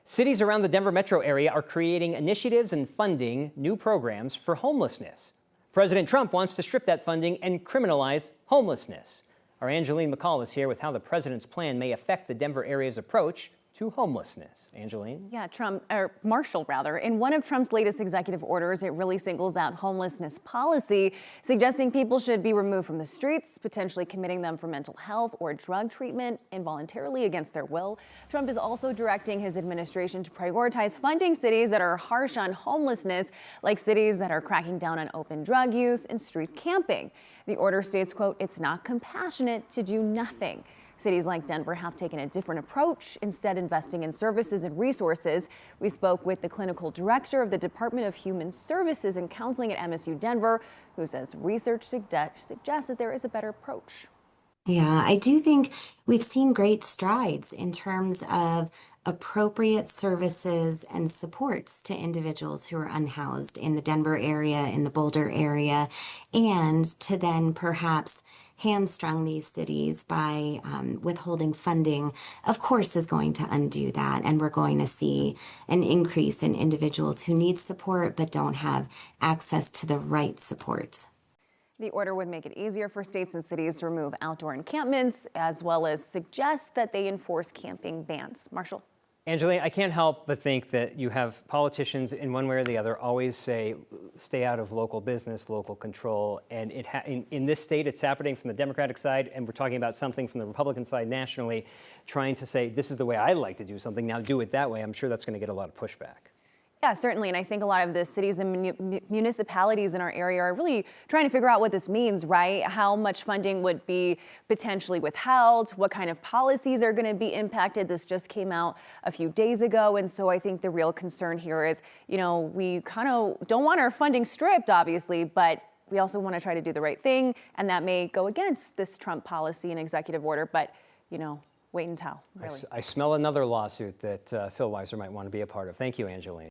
Cities around the Denver metro area are creating initiatives and funding new programs for homelessness. President Trump wants to strip that funding and criminalize homelessness. Our Angeline McCall is here with how the president's plan may affect the Denver area's approach to homelessness. Angeline? Yeah, Marshall, in one of Trump's latest executive orders, it really singles out homelessness policy, suggesting people should be removed from the streets, potentially committing them for mental health or drug treatment involuntarily against their will. Trump is also directing his administration to prioritize funding cities that are harsh on homelessness, like cities that are cracking down on open drug use and street camping. The order states, quote, "It's not compassionate to do nothing." Cities like Denver have taken a different approach, instead investing in services and resources. We spoke with the clinical director of the Department of Human Services and Counseling at MSU Denver, who says research suggests that there is a better approach. Yeah, I do think we've seen great strides in terms of appropriate services and supports to individuals who are unhoused in the Denver area, in the Boulder area, and to then perhaps hamstrung these cities by withholding funding, of course, is going to undo that. And we're going to see an increase in individuals who need support but don't have access to the right support. The order would make it easier for states and cities to remove outdoor encampments, as well as suggest that they enforce camping bans. Marshall? Angeline, I can't help but think that you have politicians in one way or the other always say, stay out of local business, local control. And in this state, it's happening from the Democratic side, and we're talking about something from the Republican side nationally, trying to say, this is the way I like to do something, now do it that way. I'm sure that's going to get a lot of pushback. Yeah, certainly. And I think a lot of the cities and municipalities in our area are really trying to figure out what this means, right? How much funding would be potentially withheld? What kind of policies are going to be impacted? This just came out a few days ago. And so I think the real concern here is, we kind of don't want our funding stripped, obviously, but we also want to try to do the right thing. And that may go against this Trump policy and executive order. But, wait and tell, really. I smell another lawsuit that Phil Weiser might want to be a part of. Thank you, Angeline.